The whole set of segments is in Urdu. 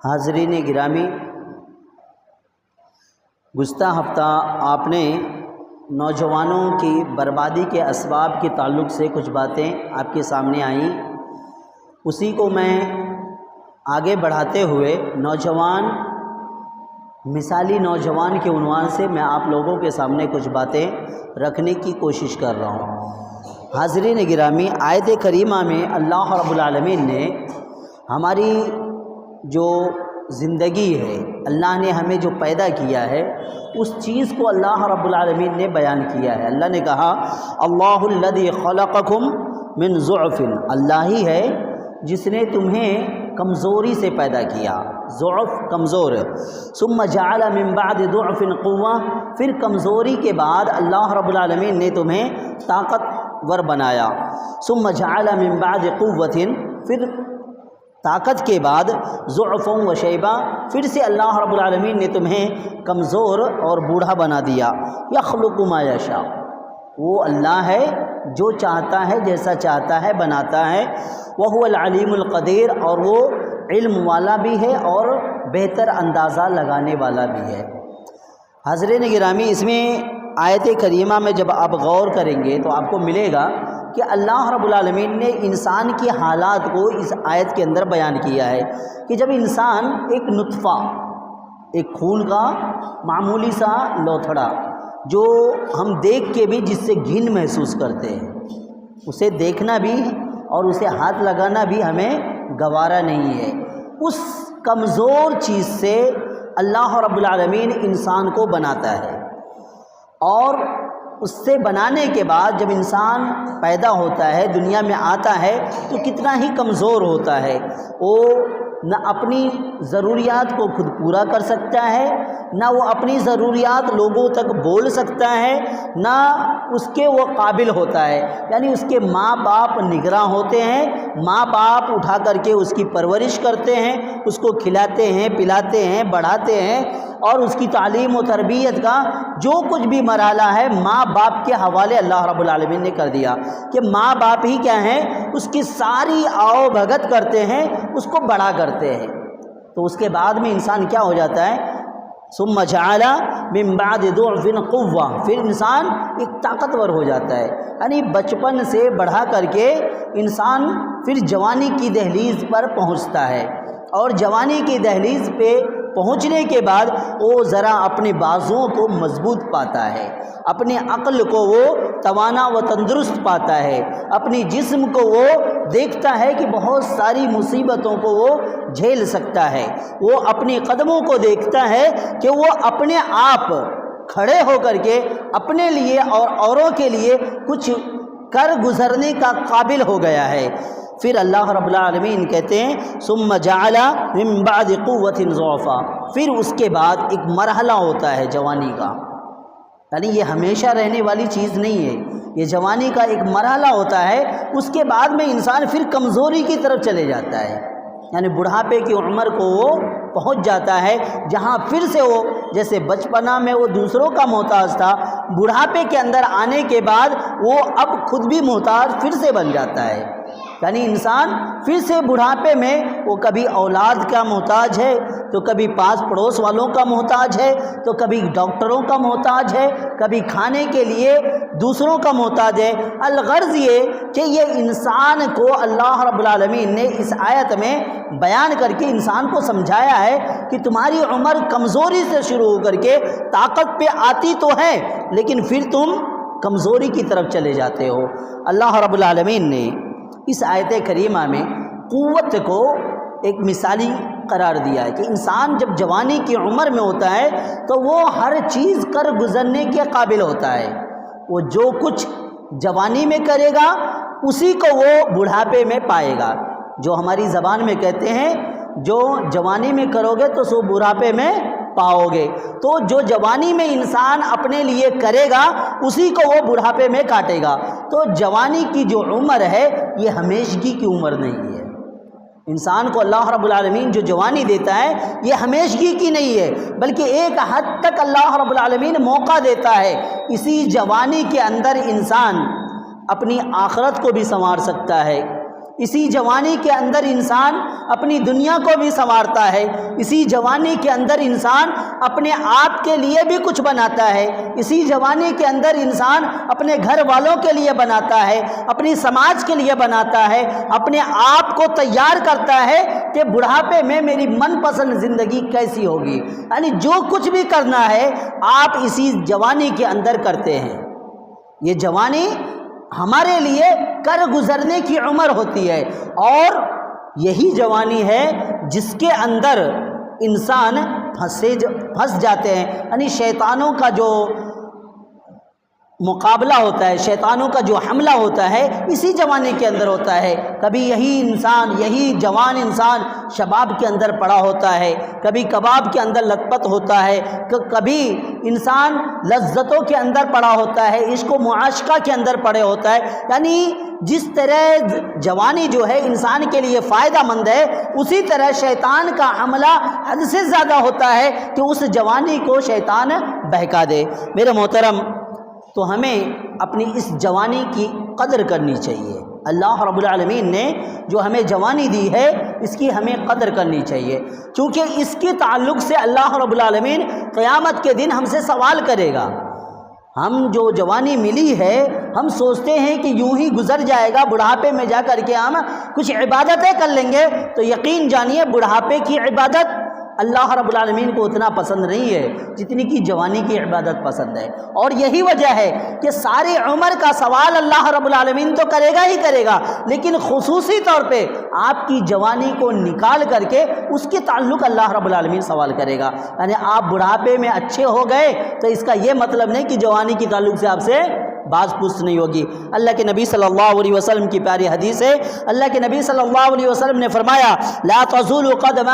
حاضرین گرامی، گزشتہ ہفتہ آپ نے نوجوانوں کی بربادی کے اسباب کے تعلق سے کچھ باتیں آپ کے سامنے آئیں، اسی کو میں آگے بڑھاتے ہوئے مثالی نوجوان کے عنوان سے میں آپ لوگوں کے سامنے کچھ باتیں رکھنے کی کوشش کر رہا ہوں۔ حاضرین گرامی، آیت کریمہ میں اللہ رب العالمین نے ہماری جو زندگی ہے، اللہ نے ہمیں جو پیدا کیا ہے، اس چیز کو اللہ رب العالمین نے بیان کیا ہے۔ اللہ نے کہا اللہ الذی خلقکم من ضعف، اللہ ہی ہے جس نے تمہیں کمزوری سے پیدا کیا، ضعف کمزور، ثم جعل من بعد ضعف قوہ، پھر کمزوری کے بعد اللہ رب العالمین نے تمہیں طاقتور بنایا، ثم جعل من بعد قوۃ، پھر طاقت کے بعد ضعف و شیبہ، پھر سے اللہ رب العالمین نے تمہیں کمزور اور بوڑھا بنا دیا۔ یخلق ما یشاء، وہ اللہ ہے جو چاہتا ہے جیسا چاہتا ہے بناتا ہے، وہو العلیم القدیر، اور وہ علم والا بھی ہے اور بہتر اندازہ لگانے والا بھی ہے۔ حضرین گرامی، اس میں آیت کریمہ میں جب آپ غور کریں گے تو آپ کو ملے گا کہ اللہ رب العالمین نے انسان کی حالات کو اس آیت کے اندر بیان کیا ہے کہ جب انسان ایک نطفہ، ایک خون کا معمولی سا لوتھڑا، جو ہم دیکھ کے بھی جس سے گھن محسوس کرتے ہیں، اسے دیکھنا بھی اور اسے ہاتھ لگانا بھی ہمیں گوارا نہیں ہے، اس کمزور چیز سے اللہ رب العالمین انسان کو بناتا ہے، اور اس سے بنانے کے بعد جب انسان پیدا ہوتا ہے، دنیا میں آتا ہے، تو کتنا ہی کمزور ہوتا ہے، وہ نہ اپنی ضروریات کو خود پورا کر سکتا ہے، نہ وہ اپنی ضروریات لوگوں تک بول سکتا ہے، نہ اس کے وہ قابل ہوتا ہے، یعنی اس کے ماں باپ نگراں ہوتے ہیں، ماں باپ اٹھا کر کے اس کی پرورش کرتے ہیں، اس کو کھلاتے ہیں، پلاتے ہیں، بڑھاتے ہیں، اور اس کی تعلیم و تربیت کا جو کچھ بھی مرحلہ ہے ماں باپ کے حوالے اللہ رب العالمین نے کر دیا کہ ماں باپ ہی کیا ہیں، اس کی ساری آؤ بھگت کرتے ہیں، اس کو بڑا کرتے ہیں۔ تو اس کے بعد میں انسان کیا ہو جاتا ہے، ثم جعل من بعد ضعف قوہ، پھر انسان ایک طاقتور ہو جاتا ہے، یعنی بچپن سے بڑھا کر کے انسان پھر جوانی کی دہلیز پر پہنچتا ہے، اور جوانی کی دہلیز پہ پہنچنے کے بعد وہ ذرا اپنے بازوؤں کو مضبوط پاتا ہے، اپنے عقل کو وہ توانا و تندرست پاتا ہے، اپنی جسم کو وہ دیکھتا ہے کہ بہت ساری مصیبتوں کو وہ جھیل سکتا ہے، وہ اپنی قدموں کو دیکھتا ہے کہ وہ اپنے آپ کھڑے ہو کر کے اپنے لیے اور اوروں کے لیے کچھ کر گزرنے کا قابل ہو گیا ہے۔ پھر اللہ رب العالمین کہتے ہیں ثم جعل من بعد قوۃ ضعفا، پھر اس کے بعد ایک مرحلہ ہوتا ہے جوانی کا، یعنی یہ ہمیشہ رہنے والی چیز نہیں ہے، یہ جوانی کا ایک مرحلہ ہوتا ہے، اس کے بعد میں انسان پھر کمزوری کی طرف چلے جاتا ہے، یعنی بڑھاپے کی عمر کو وہ پہنچ جاتا ہے، جہاں پھر سے وہ جیسے بچپنا میں وہ دوسروں کا محتاج تھا، بڑھاپے کے اندر آنے کے بعد وہ اب خود بھی محتاج پھر سے بن جاتا ہے، یعنی انسان پھر سے بڑھاپے میں وہ کبھی اولاد کا محتاج ہے، تو کبھی پاس پڑوس والوں کا محتاج ہے، تو کبھی ڈاکٹروں کا محتاج ہے، کبھی کھانے کے لیے دوسروں کا محتاج ہے۔ الغرض یہ کہ یہ انسان کو اللہ رب العالمین نے اس آیت میں بیان کر کے انسان کو سمجھایا ہے کہ تمہاری عمر کمزوری سے شروع ہو کر کے طاقت پہ آتی تو ہے، لیکن پھر تم کمزوری کی طرف چلے جاتے ہو۔ اللہ رب العالمین نے اس آیت کریمہ میں قوت کو ایک مثالی قرار دیا ہے کہ انسان جب جوانی کی عمر میں ہوتا ہے تو وہ ہر چیز کر گزرنے کے قابل ہوتا ہے، وہ جو کچھ جوانی میں کرے گا اسی کو وہ بڑھاپے میں پائے گا، جو ہماری زبان میں کہتے ہیں جو جوانی میں کرو گے تو سو بڑھاپے میں پاؤ گے، تو جو جوانی میں انسان اپنے لیے کرے گا اسی کو وہ بڑھاپے میں کاٹے گا۔ تو جوانی کی جو عمر ہے یہ ہمیشگی کی عمر نہیں ہے، انسان کو اللہ رب العالمین جو جوانی دیتا ہے یہ ہمیشگی کی نہیں ہے، بلکہ ایک حد تک اللہ رب العالمین موقع دیتا ہے، اسی جوانی کے اندر انسان اپنی آخرت کو بھی سنوار سکتا ہے، اسی جوانی کے اندر انسان اپنی دنیا کو بھی سنوارتا ہے، اسی جوانی کے اندر انسان اپنے آپ کے لیے بھی کچھ بناتا ہے، اسی جوانی کے اندر انسان اپنے گھر والوں کے لیے بناتا ہے، اپنی سماج کے لیے بناتا ہے، اپنے آپ کو تیار کرتا ہے کہ بڑھاپے میں میری من پسند زندگی کیسی ہوگی۔ یعنی جو کچھ بھی کرنا ہے آپ اسی جوانی کے اندر کرتے ہیں۔ یہ جوانی ہمارے لیے کر گزرنے کی عمر ہوتی ہے، اور یہی جوانی ہے جس کے اندر انسان پھنس جاتے ہیں۔ یعنی شیطانوں کا جو مقابلہ ہوتا ہے، شیطانوں کا جو حملہ ہوتا ہے اسی جوانی کے اندر ہوتا ہے۔ کبھی یہی انسان، یہی جوان انسان شباب کے اندر پڑا ہوتا ہے، کبھی کباب کے اندر لت پت ہوتا ہے، کبھی انسان لذتوں کے اندر پڑا ہوتا ہے، عشق و معاشقہ کے اندر پڑے ہوتا ہے۔ یعنی جس طرح جوانی جو ہے انسان کے لیے فائدہ مند ہے، اسی طرح شیطان کا حملہ حد سے زیادہ ہوتا ہے کہ اس جوانی کو شیطان بہکا دے۔ میرے محترم، تو ہمیں اپنی اس جوانی کی قدر کرنی چاہیے۔ اللہ رب العالمین نے جو ہمیں جوانی دی ہے اس کی ہمیں قدر کرنی چاہیے، چونکہ اس کے تعلق سے اللہ رب العالمین قیامت کے دن ہم سے سوال کرے گا۔ ہم جو جوانی ملی ہے ہم سوچتے ہیں کہ یوں ہی گزر جائے گا، بڑھاپے میں جا کر کے ہم کچھ عبادتیں کر لیں گے، تو یقین جانیے بڑھاپے کی عبادت اللہ رب العالمین کو اتنا پسند نہیں ہے جتنی کہ جوانی کی عبادت پسند ہے۔ اور یہی وجہ ہے کہ ساری عمر کا سوال اللہ رب العالمین تو کرے گا ہی کرے گا، لیکن خصوصی طور پہ آپ کی جوانی کو نکال کر کے اس کے تعلق اللہ رب العالمین سوال کرے گا۔ یعنی آپ بڑھاپے میں اچھے ہو گئے تو اس کا یہ مطلب نہیں کہ جوانی کے تعلق سے آپ سے باز پوچھ نہیں ہوگی۔ اللہ کے نبی صلی اللہ علیہ وسلم کی پیاری حدیث ہے، اللہ کے نبی صلی اللہ علیہ وسلم نے فرمایا لا تزول قدم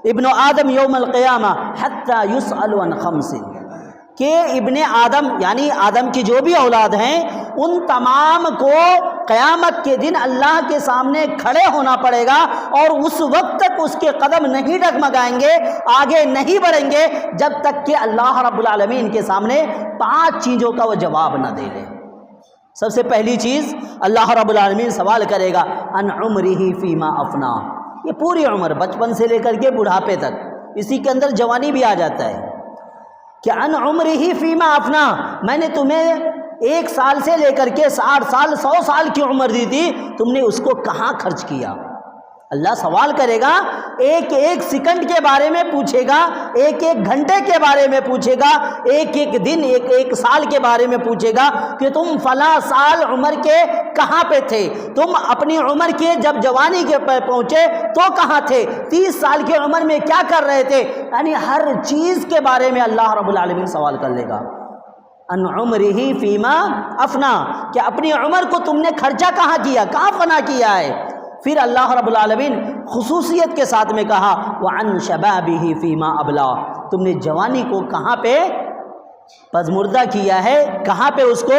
ابن آدم یوم القیامہ حتی یسأل عن خمس، کہ ابن آدم یعنی آدم کی جو بھی اولاد ہیں ان تمام کو قیامت کے دن اللہ کے سامنے کھڑے ہونا پڑے گا، اور اس وقت تک اس کے قدم نہیں ڈگمگائیں گے، آگے نہیں بڑھیں گے جب تک کہ اللہ رب العالمین کے سامنے 5 چیزوں کا وہ جواب نہ دے لے۔ سب سے پہلی چیز اللہ رب العالمین سوال کرے گا ان عمرہ فیما افنا، یہ پوری عمر بچپن سے لے کر کے بڑھاپے تک، اسی کے اندر جوانی بھی آ جاتا ہے کہ ان عمرہ فیما افنا، میں نے تمہیں 1 سال سے لے کر کے 60 سال 100 سال کی عمر دی تھی، تم نے اس کو کہاں خرچ کیا؟ اللہ سوال کرے گا، ایک ایک سیکنڈ کے بارے میں پوچھے گا، ایک ایک گھنٹے کے بارے میں پوچھے گا، ایک ایک دن ایک ایک سال کے بارے میں پوچھے گا کہ تم فلاں سال عمر کے کہاں پہ تھے، تم اپنی عمر کے جب جوانی کے پہنچے تو کہاں تھے، 30 سال کی عمر میں کیا کر رہے تھے۔ یعنی ہر چیز کے بارے میں اللہ رب العالمین سوال کر لے گا ان عمرہ فیما افنا، کہ اپنی عمر کو تم نے خرچہ کہاں کیا، کہاں فنا کیا ہے۔ پھر اللہ رب العالمین خصوصیت کے ساتھ میں کہا وعن شبابہ فیما ابلا، تم نے جوانی کو کہاں پہ پزمردہ کیا ہے، کہاں پہ اس کو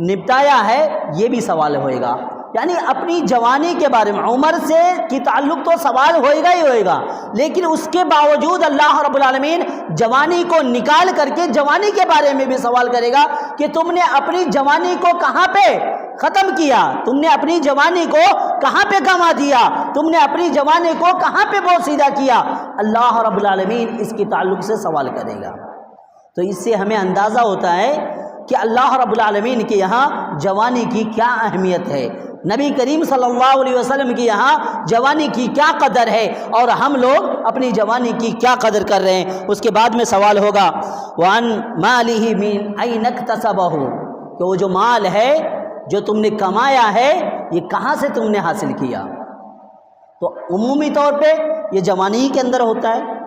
نپٹایا ہے، یہ بھی سوال ہوئے گا۔ یعنی اپنی جوانی کے بارے میں عمر سے کی تعلق تو سوال ہوئے گا ہی ہوئے گا، لیکن اس کے باوجود اللہ رب العالمین جوانی کو نکال کر کے جوانی کے بارے میں بھی سوال کرے گا کہ تم نے اپنی جوانی کو کہاں پہ ختم کیا، تم نے اپنی جوانی کو کہاں پہ گنوا دیا، تم نے اپنی جوانی کو کہاں پہ بوسیدہ کیا۔ اللہ رب العالمین اس کے تعلق سے سوال کرے گا۔ تو اس سے ہمیں اندازہ ہوتا ہے کہ اللہ رب العالمین کے یہاں جوانی کی کیا اہمیت ہے، نبی کریم صلی اللہ علیہ وسلم کی یہاں جوانی کی کیا قدر ہے، اور ہم لوگ اپنی جوانی کی کیا قدر کر رہے ہیں۔ اس کے بعد میں سوال ہوگا وَعَنْ مَالِهِ مِنْ أَيْنَ اكْتَسَبَهُ، کہ وہ جو مال ہے جو تم نے کمایا ہے یہ کہاں سے تم نے حاصل کیا۔ تو عمومی طور پہ یہ جوانی کے اندر ہوتا ہے،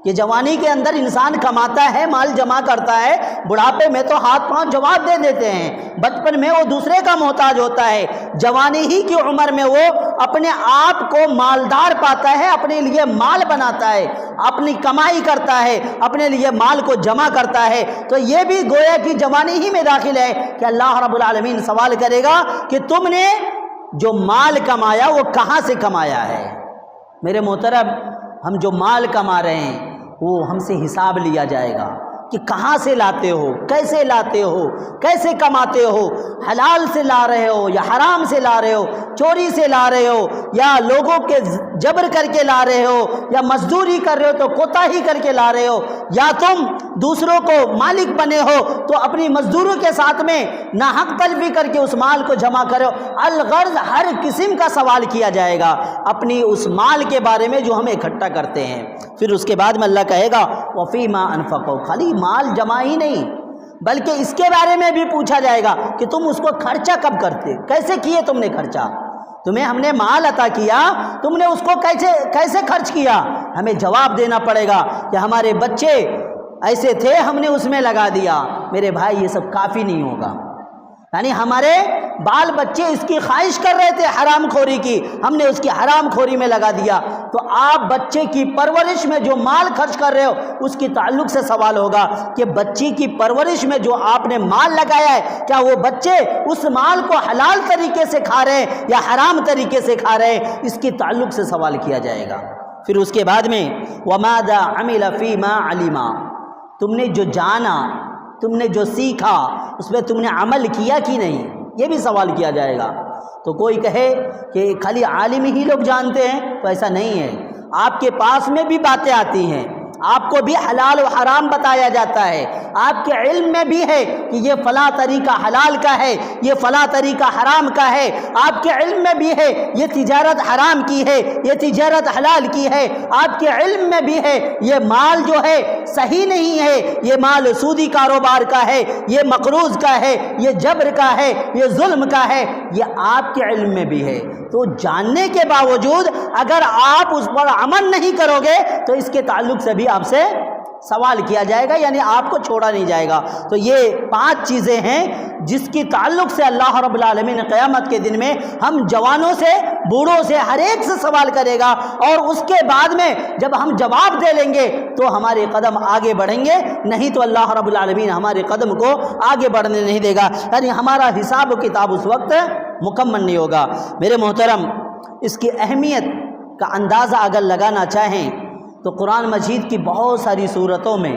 کہ جوانی کے اندر انسان کماتا ہے، مال جمع کرتا ہے، بڑھاپے میں تو ہاتھ پاؤں جواب دے دیتے ہیں، بچپن میں وہ دوسرے کا محتاج ہوتا ہے، جوانی ہی کی عمر میں وہ اپنے آپ کو مالدار پاتا ہے، اپنے لیے مال بناتا ہے، اپنی کمائی کرتا ہے، اپنے لیے مال کو جمع کرتا ہے۔ تو یہ بھی گویا کہ جوانی ہی میں داخل ہے کہ اللہ رب العالمین سوال کرے گا کہ تم نے جو مال کمایا وہ کہاں سے کمایا ہے۔ میرے محترم، ہم جو مال کما رہے ہیں وہ ہم سے حساب لیا جائے گا کہ کہاں سے لاتے ہو، کیسے لاتے ہو، کیسے کماتے ہو، حلال سے لا رہے ہو یا حرام سے لا رہے ہو، چوری سے لا رہے ہو یا لوگوں کے جبر کر کے لا رہے ہو، یا مزدوری کر رہے ہو تو کوتاہی کر کے لا رہے ہو، یا تم دوسروں کو مالک بنے ہو تو اپنی مزدوروں کے ساتھ میں ناحق تلفی کر کے اس مال کو جمع کرو۔ الغرض ہر قسم کا سوال کیا جائے گا اپنی اس مال کے بارے میں جو ہم اکٹھا کرتے ہیں۔ پھر اس کے بعد میں اللہ کہے گا وَفِيمَا أَنفَقُوا، خالی مال جمع ہی نہیں بلکہ اس کے بارے میں بھی پوچھا جائے گا کہ تم اس کو خرچہ کب کرتے، کیسے کیے تم نے خرچہ، تمہیں ہم نے مال عطا کیا، تم نے اس کو کیسے خرچ کیا۔ ہمیں جواب دینا پڑے گا کہ ہمارے بچے ایسے تھے، ہم نے اس میں لگا دیا۔ میرے بھائی یہ سب کافی نہیں ہوگا، یعنی ہمارے بال بچے اس کی خواہش کر رہے تھے حرام خوری کی، ہم نے اس کی حرام خوری میں لگا دیا۔ تو آپ بچے کی پرورش میں جو مال خرچ کر رہے ہو اس کی تعلق سے سوال ہوگا کہ بچی کی پرورش میں جو آپ نے مال لگایا ہے کیا وہ بچے اس مال کو حلال طریقے سے کھا رہے ہیں یا حرام طریقے سے کھا رہے ہیں، اس کی تعلق سے سوال کیا جائے گا۔ پھر اس کے بعد میں وَمَاذَا عَمِلَ فِي مَا عَلِمَا، تم نے جو جانا، تم نے جو سیکھا اس پہ تم نے عمل کیا کہ نہیں، یہ بھی سوال کیا جائے گا۔ تو کوئی کہے کہ خالی عالم ہی لوگ جانتے ہیں، تو ایسا نہیں ہے، آپ کے پاس میں بھی باتیں آتی ہیں، آپ کو بھی حلال و حرام بتایا جاتا ہے، آپ کے علم میں بھی ہے کہ یہ فلاں طریقہ حلال کا ہے، یہ فلاں طریقہ حرام کا ہے، آپ کے علم میں بھی ہے یہ تجارت حرام کی ہے، یہ تجارت حلال کی ہے، آپ کے علم میں بھی ہے یہ مال جو ہے صحیح نہیں ہے، یہ مال سودی کاروبار کا ہے، یہ مقروض کا ہے، یہ جبر کا ہے، یہ ظلم کا ہے، یہ آپ کے علم میں بھی ہے۔ تو جاننے کے باوجود اگر آپ اس پر عمل نہیں کرو گے تو اس کے تعلق سے بھی آپ سے سوال کیا جائے گا، یعنی آپ کو چھوڑا نہیں جائے گا۔ تو یہ 5 چیزیں ہیں جس کی تعلق سے اللہ رب العالمین قیامت کے دن میں ہم جوانوں سے، بوڑھوں سے، ہر ایک سے سوال کرے گا، اور اس کے بعد میں جب ہم جواب دے لیں گے تو ہمارے قدم آگے بڑھیں گے، نہیں تو اللہ رب العالمین ہمارے قدم کو آگے بڑھنے نہیں دے گا، یعنی ہمارا حساب و کتاب اس وقت مکمل نہیں ہوگا۔ میرے محترم، اس کی اہمیت کا اندازہ اگر لگانا چاہیں تو قرآن مجید کی بہت ساری صورتوں میں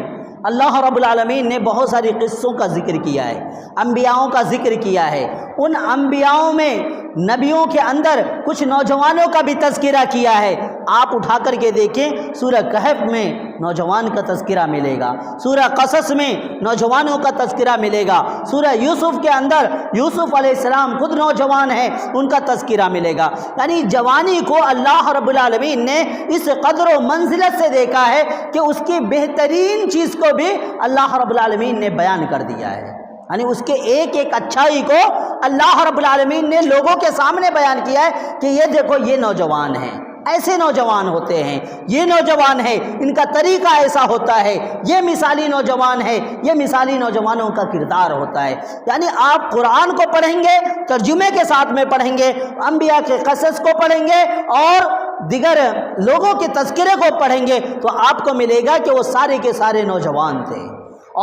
اللہ رب العالمین نے بہت ساری قصوں کا ذکر کیا ہے، انبیاؤں کا ذکر کیا ہے۔ ان انبیاؤں میں نبیوں کے اندر کچھ نوجوانوں کا بھی تذکرہ کیا ہے۔ آپ اٹھا کر کے دیکھیں، سورہ کہف میں نوجوان کا تذکرہ ملے گا، سورہ قصص میں نوجوانوں کا تذکرہ ملے گا، سورہ یوسف کے اندر یوسف علیہ السلام خود نوجوان ہیں، ان کا تذکرہ ملے گا۔ یعنی جوانی کو اللہ رب العالمین نے اس قدر و منزلت سے دیکھا ہے کہ اس کی بہترین چیز کو بھی اللہ رب العالمین نے بیان کر دیا ہے، یعنی اس کے ایک ایک اچھائی کو اللہ رب العالمین نے لوگوں کے سامنے بیان کیا ہے کہ یہ دیکھو یہ نوجوان ہیں، ایسے نوجوان ہوتے ہیں، یہ نوجوان ہے، ان کا طریقہ ایسا ہوتا ہے، یہ مثالی نوجوان ہے، یہ مثالی نوجوانوں کا کردار ہوتا ہے۔ یعنی آپ قرآن کو پڑھیں گے، ترجمے کے ساتھ میں پڑھیں گے، انبیاء کے قصص کو پڑھیں گے اور دیگر لوگوں کے تذکرے کو پڑھیں گے تو آپ کو ملے گا کہ وہ سارے کے سارے نوجوان تھے،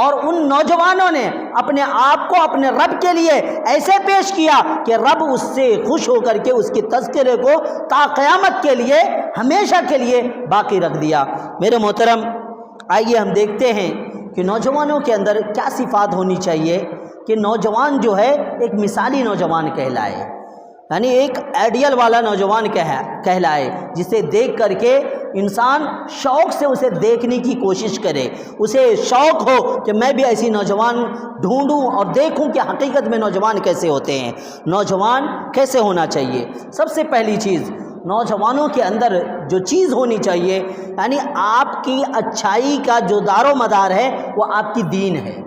اور ان نوجوانوں نے اپنے آپ کو اپنے رب کے لیے ایسے پیش کیا کہ رب اس سے خوش ہو کر کے اس کے تذکرے کو تا قیامت کے لیے، ہمیشہ کے لیے باقی رکھ دیا۔ میرے محترم، آئیے ہم دیکھتے ہیں کہ نوجوانوں کے اندر کیا صفات ہونی چاہیے کہ نوجوان جو ہے ایک مثالی نوجوان کہلائے، یعنی ایک آئیڈیل والا نوجوان کہلائے، جسے دیکھ کر کے انسان شوق سے اسے دیکھنے کی کوشش کرے، اسے شوق ہو کہ میں بھی ایسی نوجوان ڈھونڈوں اور دیکھوں کہ حقیقت میں نوجوان کیسے ہوتے ہیں، نوجوان کیسے ہونا چاہیے۔ سب سے پہلی چیز نوجوانوں کے اندر جو چیز ہونی چاہیے، یعنی آپ کی اچھائی کا جو دار و مدار ہے وہ آپ کی دین ہے۔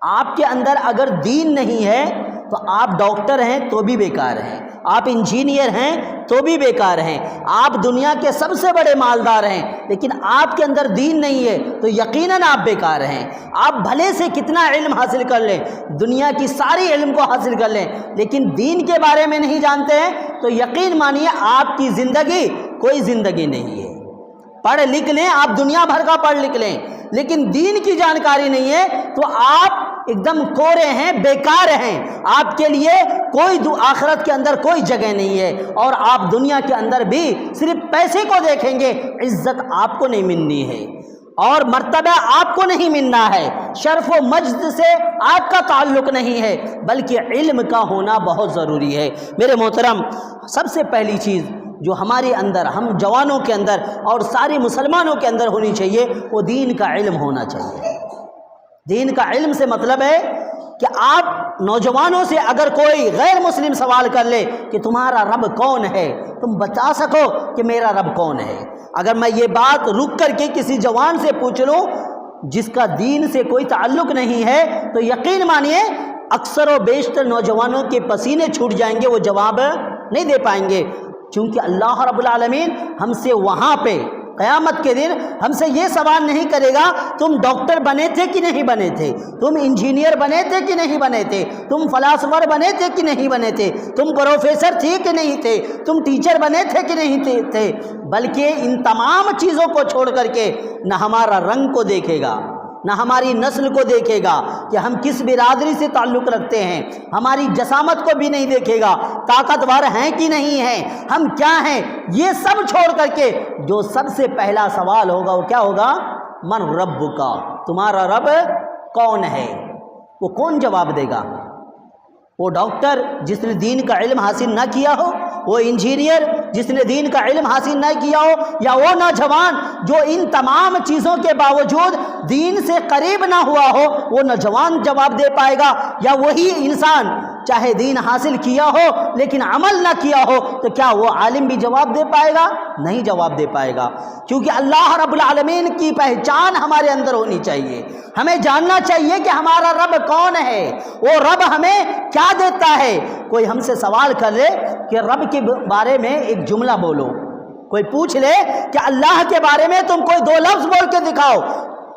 آپ کے اندر اگر دین نہیں ہے تو آپ ڈاکٹر ہیں تو بھی بیکار ہیں، آپ انجینئر ہیں تو بھی بیکار ہیں، آپ دنیا کے سب سے بڑے مالدار ہیں لیکن آپ کے اندر دین نہیں ہے تو یقیناً آپ بیکار ہیں۔ آپ بھلے سے کتنا علم حاصل کر لیں، دنیا کی ساری علم کو حاصل کر لیں، لیکن دین کے بارے میں نہیں جانتے ہیں تو یقین مانیے آپ کی زندگی کوئی زندگی نہیں ہے۔ پڑھ لکھ لیں، آپ دنیا بھر کا پڑھ لکھ لیں، لیکن دین کی جانکاری نہیں ہے تو آپ ایک دم کورے ہیں، بیکار ہیں، آپ کے لیے کوئی آخرت کے اندر کوئی جگہ نہیں ہے، اور آپ دنیا کے اندر بھی صرف پیسے کو دیکھیں گے، عزت آپ کو نہیں ملنی ہے۔ اور مرتبہ آپ کو نہیں ملنا ہے، شرف و مجد سے آپ کا تعلق نہیں ہے، بلکہ علم کا ہونا بہت ضروری ہے۔ میرے محترم، سب سے پہلی چیز جو ہمارے اندر، ہم جوانوں کے اندر اور سارے مسلمانوں کے اندر ہونی چاہیے، وہ دین کا علم ہونا چاہیے۔ دین کا علم سے مطلب ہے کہ آپ نوجوانوں سے اگر کوئی غیر مسلم سوال کر لے کہ تمہارا رب کون ہے، تم بتا سکو کہ میرا رب کون ہے۔ اگر میں یہ بات رک کر کے کسی جوان سے پوچھ لوں جس کا دین سے کوئی تعلق نہیں ہے، تو یقین مانیے اکثر و بیشتر نوجوانوں کے پسینے چھوٹ جائیں گے، وہ جواب نہیں دے پائیں گے، کیونکہ اللہ رب العالمین ہم سے وہاں پہ قیامت کے دن ہم سے یہ سوال نہیں کرے گا تم ڈاکٹر بنے تھے کہ نہیں بنے تھے، تم انجینئر بنے تھے کہ نہیں بنے تھے، تم فلاسفر بنے تھے کہ نہیں بنے تھے، تم پروفیسر تھے کہ نہیں تھے، تم ٹیچر بنے تھے کہ نہیں تھے، بلکہ ان تمام چیزوں کو چھوڑ کر کے نہ ہمارا رنگ کو دیکھے گا، نہ ہماری نسل کو دیکھے گا کہ ہم کس برادری سے تعلق رکھتے ہیں، ہماری جسامت کو بھی نہیں دیکھے گا، طاقتور ہیں کہ نہیں ہیں، ہم کیا ہیں، یہ سب چھوڑ کر کے جو سب سے پہلا سوال ہوگا وہ کیا ہوگا؟ من ربک، تمہارا رب کون ہے؟ وہ کون جواب دے گا؟ وہ ڈاکٹر جس نے دین کا علم حاصل نہ کیا ہو، وہ انجینئر جس نے دین کا علم حاصل نہ کیا ہو، یا وہ نوجوان جو ان تمام چیزوں کے باوجود دین سے قریب نہ ہوا ہو، وہ نوجوان جواب دے پائے گا؟ یا وہی انسان چاہے دین حاصل کیا ہو لیکن عمل نہ کیا ہو، تو کیا وہ عالم بھی جواب دے پائے گا؟ نہیں جواب دے پائے گا، کیونکہ اللہ رب العالمین کی پہچان ہمارے اندر ہونی چاہیے۔ ہمیں جاننا چاہیے کہ ہمارا رب کون ہے، وہ رب ہمیں کیا دیتا ہے۔ کوئی ہم سے سوال کر لے کہ رب کے بارے میں ایک جملہ بولو، کوئی پوچھ لے کہ اللہ کے بارے میں تم کوئی 2 لفظ بول کے دکھاؤ،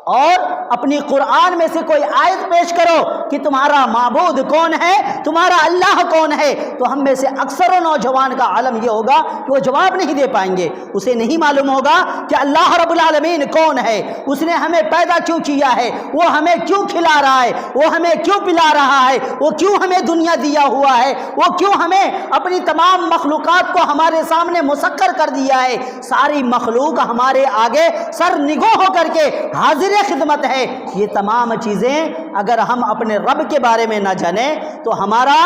اور اپنی قرآن میں سے کوئی آیت پیش کرو کہ تمہارا معبود کون ہے، تمہارا اللہ کون ہے، تو ہم میں سے اکثر و نوجوان کا عالم یہ ہوگا کہ وہ جواب نہیں دے پائیں گے۔ اسے نہیں معلوم ہوگا کہ اللہ رب العالمین کون ہے، اس نے ہمیں پیدا کیوں کیا ہے، وہ ہمیں کیوں کھلا رہا ہے، وہ ہمیں کیوں پلا رہا ہے، وہ کیوں ہمیں دنیا دیا ہوا ہے، وہ کیوں ہمیں اپنی تمام مخلوقات کو ہمارے سامنے مسخر کر دیا ہے۔ ساری مخلوق ہمارے آگے سر نگو ہو کر کے حاضر خدمت ہے۔ یہ تمام چیزیں اگر ہم اپنے رب کے بارے میں نہ جانیں تو ہمارا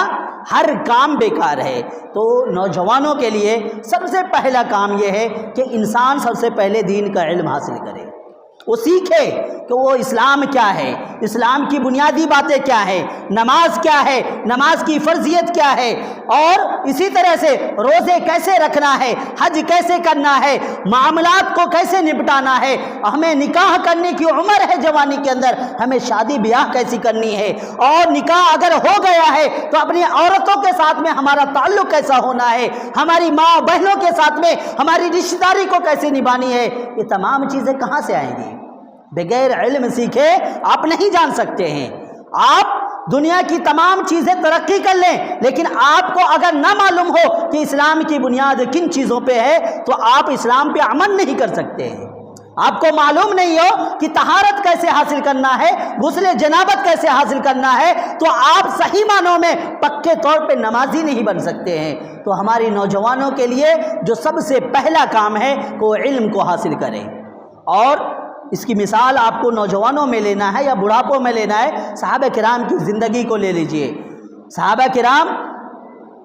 ہر کام بیکار ہے۔ تو نوجوانوں کے لیے سب سے پہلا کام یہ ہے کہ انسان سب سے پہلے دین کا علم حاصل کرے، وہ سیکھے کہ وہ اسلام کیا ہے، اسلام کی بنیادی باتیں کیا ہے، نماز کیا ہے، نماز کی فرضیت کیا ہے، اور اسی طرح سے روزے کیسے رکھنا ہے، حج کیسے کرنا ہے، معاملات کو کیسے نپٹانا ہے، ہمیں نکاح کرنے کی عمر ہے جوانی کے اندر، ہمیں شادی بیاہ کیسی کرنی ہے، اور نکاح اگر ہو گیا ہے تو اپنی عورتوں کے ساتھ میں ہمارا تعلق کیسا ہونا ہے، ہماری ماں بہنوں کے ساتھ میں ہماری رشتہ داری کو کیسے نبھانی ہے۔ یہ تمام چیزیں کہاں سے آئیں گی؟ بغیر علم سیکھے آپ نہیں جان سکتے ہیں۔ آپ دنیا کی تمام چیزیں ترقی کر لیں، لیکن آپ کو اگر نہ معلوم ہو کہ اسلام کی بنیاد کن چیزوں پہ ہے تو آپ اسلام پہ عمل نہیں کر سکتے ہیں۔ آپ کو معلوم نہیں ہو کہ طہارت کیسے حاصل کرنا ہے، غسل جنابت کیسے حاصل کرنا ہے، تو آپ صحیح معنوں میں پکے طور پہ نمازی نہیں بن سکتے ہیں۔ تو ہماری نوجوانوں کے لیے جو سب سے پہلا کام ہے کہ وہ علم کو حاصل کریں، اور اس کی مثال آپ کو نوجوانوں میں لینا ہے یا بڑھاپوں میں لینا ہے، صحابہ کرام کی زندگی کو لے لیجئے۔ صحابہ کرام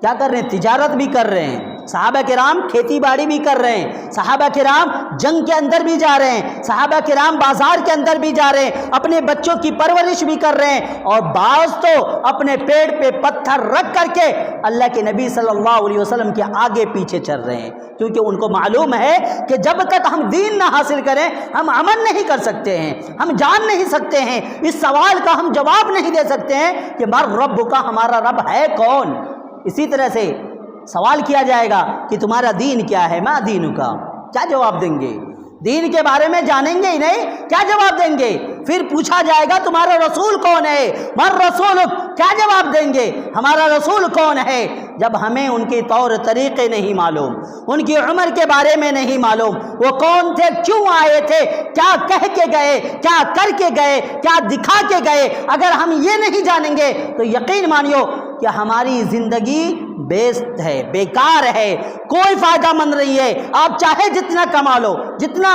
کیا کر رہے ہیں؟ تجارت بھی کر رہے ہیں، صحابہ کرام کھیتی باڑی بھی کر رہے ہیں، صحابہ کرام جنگ کے اندر بھی جا رہے ہیں، صحابہ کرام بازار کے اندر بھی جا رہے ہیں، اپنے بچوں کی پرورش بھی کر رہے ہیں، اور بعض تو اپنے پیڑ پہ پتھر رکھ کر کے اللہ کے نبی صلی اللہ علیہ وسلم کے آگے پیچھے چل رہے ہیں، کیونکہ ان کو معلوم ہے کہ جب تک ہم دین نہ حاصل کریں ہم عمل نہیں کر سکتے ہیں، ہم جان نہیں سکتے ہیں، اس سوال کا ہم جواب نہیں دے سکتے ہیں کہ مر رب کا، ہمارا رب ہے کون۔ اسی طرح سے سوال کیا جائے گا کہ تمہارا دین کیا ہے، ما دین کا، کیا جواب دیں گے؟ دین کے بارے میں جانیں گے ہی نہیں، کیا جواب دیں گے؟ پھر پوچھا جائے گا تمہارا رسول کون ہے، من رسولک، کیا جواب دیں گے؟ ہمارا رسول کون ہے؟ جب ہمیں ان کے طور طریقے نہیں معلوم، ان کی عمر کے بارے میں نہیں معلوم، وہ کون تھے، کیوں آئے تھے، کیا کہہ کے گئے، کیا کر کے گئے، کیا دکھا کے گئے، اگر ہم یہ نہیں جانیں گے تو یقین مانیو کہ ہماری زندگی بیست ہے، بیکار ہے، کوئی فائدہ مند نہیں ہے۔ آپ چاہے جتنا کما لو، جتنا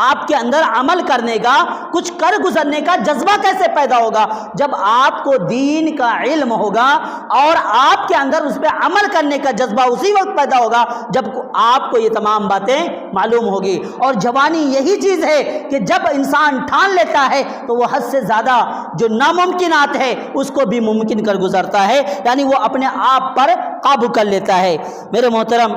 آپ کے اندر عمل کرنے کا، کچھ کر گزرنے کا جذبہ کیسے پیدا ہوگا؟ جب آپ کو دین کا علم ہوگا اور آپ کے اندر اس پہ عمل کرنے کا جذبہ اسی وقت پیدا ہوگا جب آپ کو یہ تمام باتیں معلوم ہوگی۔ اور جوانی یہی چیز ہے کہ جب انسان ٹھان لیتا ہے تو وہ حد سے زیادہ جو ناممکنات ہے اس کو بھی ممکن کر گزرتا ہے، یعنی وہ اپنے آپ پر قابو کر لیتا ہے۔ میرے محترم،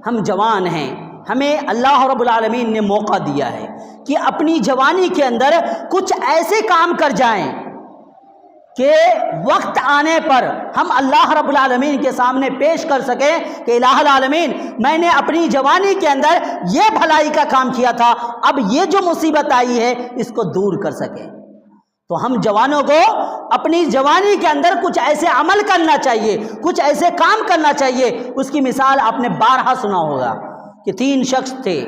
ہم جوان ہیں، ہمیں اللہ رب العالمین نے موقع دیا ہے کہ اپنی جوانی کے اندر کچھ ایسے کام کر جائیں کہ وقت آنے پر ہم اللہ رب العالمین کے سامنے پیش کر سکیں کہ الہ العالمین، میں نے اپنی جوانی کے اندر یہ بھلائی کا کام کیا تھا، اب یہ جو مصیبت آئی ہے اس کو دور کر سکیں۔ تو ہم جوانوں کو اپنی جوانی کے اندر کچھ ایسے عمل کرنا چاہیے، کچھ ایسے کام کرنا چاہیے۔ اس کی مثال آپ نے بارہا سنا ہوگا کہ تین شخص تھے،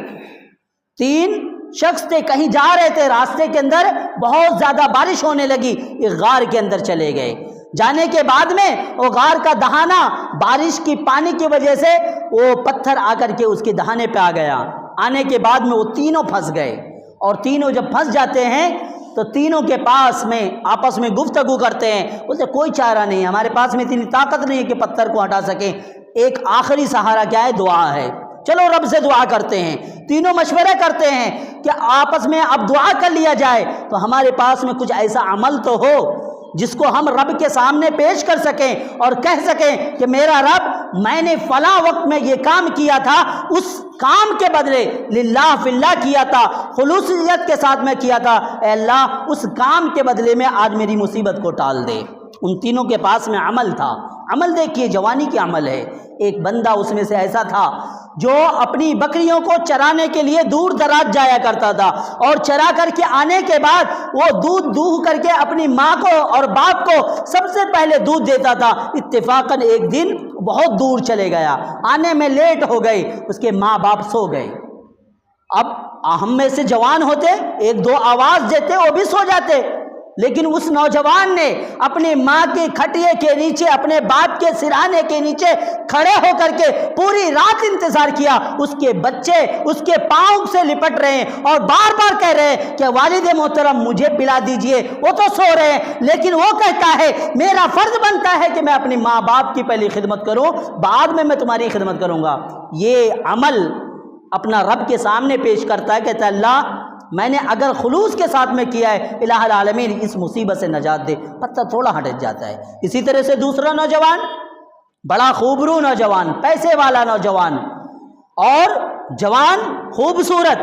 کہیں جا رہے تھے، راستے کے اندر بہت زیادہ بارش ہونے لگی، ایک غار کے اندر چلے گئے۔ جانے کے بعد میں وہ غار کا دہانہ بارش کی پانی کی وجہ سے وہ پتھر آ کر کے اس کے دہانے پہ آ گیا۔ آنے کے بعد میں وہ تینوں پھنس گئے، اور تینوں جب پھنس جاتے ہیں تو تینوں کے پاس میں آپس میں گفتگو کرتے ہیں، بولتے کوئی چارہ نہیں، ہمارے پاس میں اتنی طاقت نہیں ہے کہ پتھر کو ہٹا سکیں، ایک آخری سہارا کیا ہے؟ دعا ہے، چلو رب سے دعا کرتے ہیں۔ تینوں مشورہ کرتے ہیں کہ آپس میں اب دعا کر لیا جائے تو ہمارے پاس میں کچھ ایسا عمل تو ہو جس کو ہم رب کے سامنے پیش کر سکیں اور کہہ سکیں کہ میرا رب، میں نے فلاں وقت میں یہ کام کیا تھا، اس کام کے بدلے للہ فی اللہ کیا تھا، خلوصیت کے ساتھ میں کیا تھا، اے اللہ اس کام کے بدلے میں آج میری مصیبت کو ٹال دے۔ ان تینوں کے پاس میں عمل تھا۔ عمل دیکھیے، جوانی کی عمل ہے۔ ایک بندہ اس میں سے ایسا تھا جو اپنی بکریوں کو چرانے کے لیے دور دراز جایا کرتا تھا، اور چرا کر کے آنے کے بعد وہ دودھ دوہ کر کے اپنی ماں کو اور باپ کو سب سے پہلے دودھ دیتا تھا۔ اتفاقاً ایک دن بہت دور چلے گیا، آنے میں لیٹ ہو گئی، اس کے ماں باپ سو گئے۔ اب ہم میں سے جوان ہوتے، ایک دو آواز دیتے، وہ بھی سو جاتے، لیکن اس نوجوان نے اپنی ماں کے کھٹیے کے نیچے، اپنے باپ کے سرہانے کے نیچے کھڑے ہو کر کے پوری رات انتظار کیا۔ اس کے بچے اس کے پاؤں سے لپٹ رہے ہیں اور بار بار کہہ رہے ہیں کہ والد محترم مجھے پلا دیجئے، وہ تو سو رہے ہیں، لیکن وہ کہتا ہے میرا فرض بنتا ہے کہ میں اپنی ماں باپ کی پہلی خدمت کروں، بعد میں تمہاری خدمت کروں گا۔ یہ عمل اپنا رب کے سامنے پیش کرتا ہے، کہتا ہے اللہ، میں نے اگر خلوص کے ساتھ میں کیا ہے، الہ العالمین اس مصیبت سے نجات دے، پتہ تھوڑا ہٹ جاتا ہے۔ اسی طرح سے دوسرا نوجوان، بڑا خوبرو نوجوان، پیسے والا نوجوان، اور جوان خوبصورت،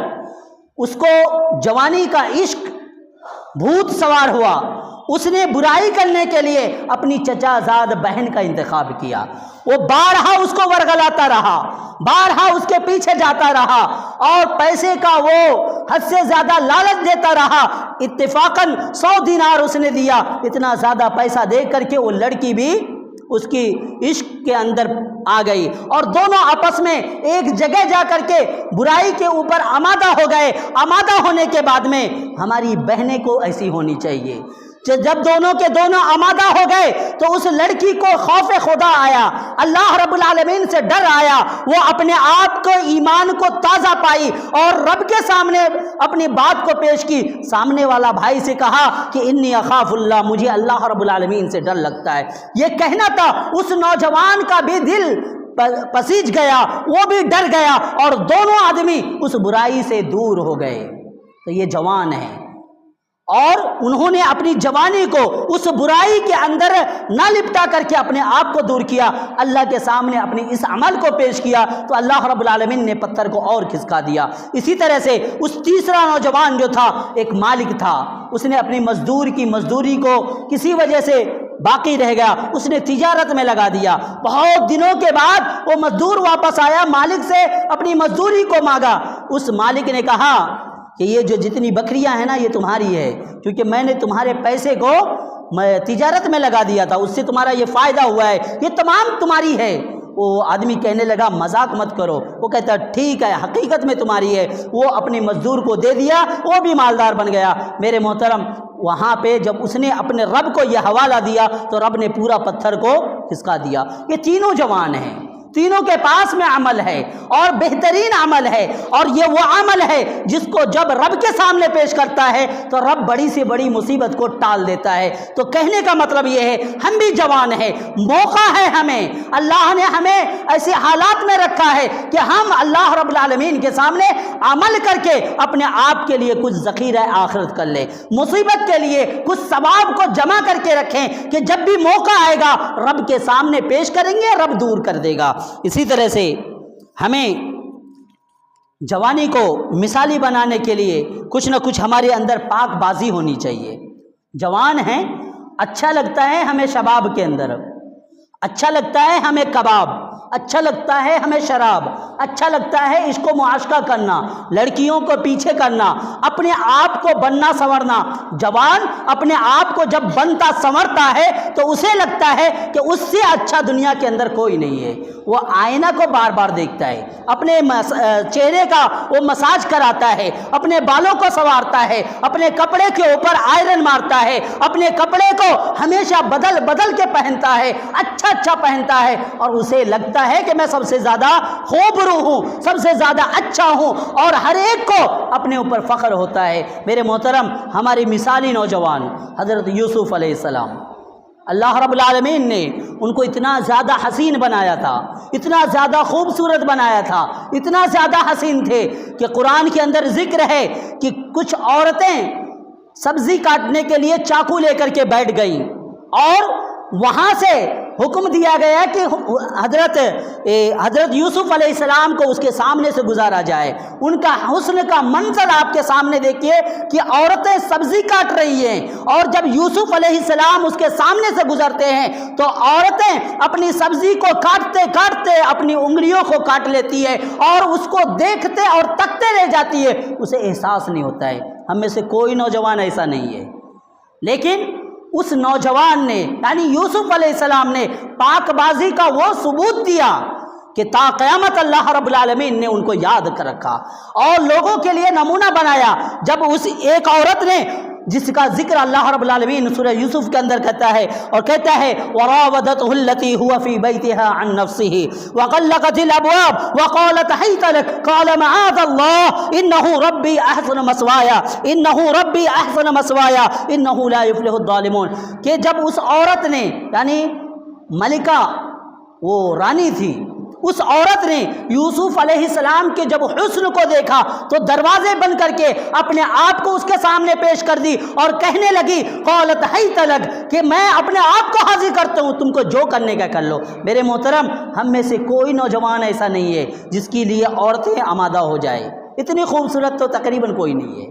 اس کو جوانی کا عشق بھوت سوار ہوا، اس نے برائی کرنے کے لیے اپنی چچا زاد بہن کا انتخاب کیا۔ وہ بارہا اس کو ورغلاتا رہا، بارہا اس کے پیچھے جاتا رہا، اور پیسے کا وہ حد سے زیادہ لالچ دیتا رہا۔ اتفاقاً 100 دینار اس نے دیا۔ اتنا زیادہ پیسہ دے کر کے وہ لڑکی بھی اس کی عشق کے اندر آ گئی، اور دونوں آپس میں ایک جگہ جا کر کے برائی کے اوپر آمادہ ہو گئے۔ آمادہ ہونے کے بعد میں ہماری بہنیں کو ایسی ہونی چاہیے، جب دونوں کے دونوں آمادہ ہو گئے تو اس لڑکی کو خوف خدا آیا، اللہ رب العالمین سے ڈر آیا، وہ اپنے آپ کو ایمان کو تازہ پائی اور رب کے سامنے اپنی بات کو پیش کی۔ سامنے والا بھائی سے کہا کہ انی اخاف اللہ، مجھے اللہ رب العالمین سے ڈر لگتا ہے۔ یہ کہنا تھا، اس نوجوان کا بھی دل پسیج گیا، وہ بھی ڈر گیا، اور دونوں آدمی اس برائی سے دور ہو گئے۔ تو یہ جوان ہیں، اور انہوں نے اپنی جوانی کو اس برائی کے اندر نہ لپٹا کر کے اپنے آپ کو دور کیا، اللہ کے سامنے اپنی اس عمل کو پیش کیا، تو اللہ رب العالمین نے پتھر کو اور کھسکا دیا۔ اسی طرح سے اس تیسرا نوجوان جو تھا، ایک مالک تھا، اس نے اپنی مزدوری کو کسی وجہ سے باقی رہ گیا، اس نے تجارت میں لگا دیا۔ بہت دنوں کے بعد وہ مزدور واپس آیا، مالک سے اپنی مزدوری کو مانگا۔ اس مالک نے کہا کہ یہ جو جتنی بکریاں ہیں نا، یہ تمہاری ہے، کیونکہ میں نے تمہارے پیسے کو تجارت میں لگا دیا تھا، اس سے تمہارا یہ فائدہ ہوا ہے، یہ تمام تمہاری ہے۔ وہ آدمی کہنے لگا مذاق مت کرو، وہ کہتا ٹھیک ہے، حقیقت میں تمہاری ہے۔ وہ اپنے مزدور کو دے دیا، وہ بھی مالدار بن گیا۔ میرے محترم، وہاں پہ جب اس نے اپنے رب کو یہ حوالہ دیا تو رب نے پورا پتھر کو کھسکا دیا۔ یہ تینوں جوان ہیں، تینوں کے پاس میں عمل ہے اور بہترین عمل ہے، اور یہ وہ عمل ہے جس کو جب رب کے سامنے پیش کرتا ہے تو رب بڑی سے بڑی مصیبت کو ٹال دیتا ہے۔ تو کہنے کا مطلب یہ ہے ہم بھی جوان ہیں، موقع ہے ہمیں، اللہ نے ہمیں ایسے حالات میں رکھا ہے کہ ہم اللہ رب العالمین کے سامنے عمل کر کے اپنے آپ کے لیے کچھ ذخیرہ آخرت کر لیں، مصیبت کے لیے کچھ ثواب کو جمع کر کے رکھیں کہ جب بھی موقع آئے گا رب کے سامنے پیش کریں گے، رب دور کر دے گا۔ اسی طرح سے ہمیں جوانی کو مثالی بنانے کے لیے کچھ نہ کچھ ہمارے اندر پاک بازی ہونی چاہیے۔ جوان ہیں، اچھا لگتا ہے ہمیں شباب کے اندر، اچھا لگتا ہے ہمیں کباب، اچھا لگتا ہے ہمیں شراب، اچھا لگتا ہے عشق و معاشقہ کرنا، لڑکیوں کو پیچھے کرنا، اپنے آپ کو بننا سنورنا۔ جوان اپنے آپ کو جب بنتا سنورتا ہے تو اسے لگتا ہے کہ اس سے اچھا دنیا کے اندر کوئی نہیں ہے۔ وہ آئینہ کو بار بار دیکھتا ہے، اپنے چہرے کا وہ مساج کراتا ہے، اپنے بالوں کو سنوارتا ہے، اپنے کپڑے کے اوپر آئرن مارتا ہے، اپنے کپڑے کو ہمیشہ بدل بدل کے پہنتا ہے، اچھا پہنتا ہے، اور اسے لگتا ہے کہ میں سب سے زیادہ خوبرو ہوں، سب سے زیادہ اچھا ہوں، اور ہر ایک کو اپنے اوپر فخر ہوتا ہے۔ میرے محترم، ہماری مثالی نوجوان حضرت یوسف علیہ السلام، اللہ رب العالمین نے ان کو اتنا زیادہ حسین بنایا تھا، اتنا زیادہ خوبصورت بنایا تھا، اتنا زیادہ حسین تھے کہ قرآن کے اندر ذکر ہے کہ کچھ عورتیں سبزی کاٹنے کے لیے چاقو لے کر کے بیٹھ گئیں، اور وہاں سے حکم دیا گیا کہ حضرت یوسف علیہ السلام کو اس کے سامنے سے گزارا جائے۔ ان کا حسن کا منظر آپ کے سامنے دیکھیے کہ عورتیں سبزی کاٹ رہی ہیں، اور جب یوسف علیہ السلام اس کے سامنے سے گزرتے ہیں تو عورتیں اپنی سبزی کو کاٹتے کاٹتے اپنی انگلیوں کو کاٹ لیتی ہے، اور اس کو دیکھتے اور تکتے رہ جاتی ہے، اسے احساس نہیں ہوتا ہے۔ ہم میں سے کوئی نوجوان ایسا نہیں ہے، لیکن اس نوجوان نے یعنی یوسف علیہ السلام نے پاک بازی کا وہ ثبوت دیا کہ تا قیامت اللہ رب العالمین نے ان کو یاد کر رکھا اور لوگوں کے لیے نمونہ بنایا۔ جب اس ایک عورت نے، جس کا ذکر اللہ رب العالمین سورہ یوسف کے اندر کہتا ہے، اور کہتا ہے وراودته التي هو في بيتها عن نفسه وغلقت الابواب وقالت هيت لك قال معاذ الله انه ربي احسن مثواي انه لا يفلح الظالمون، کہ جب اس عورت نے یعنی ملکہ، وہ رانی تھی، اس عورت نے یوسف علیہ السلام کے جب حسن کو دیکھا تو دروازے بند کر کے اپنے آپ کو اس کے سامنے پیش کر دی اور کہنے لگی قالت حیت لک، کہ میں اپنے آپ کو حاضر کرتا ہوں، تم کو جو کرنے کا کر لو۔ میرے محترم، ہم میں سے کوئی نوجوان ایسا نہیں ہے جس کے لیے عورتیں آمادہ ہو جائے، اتنی خوبصورت تو تقریباً کوئی نہیں ہے،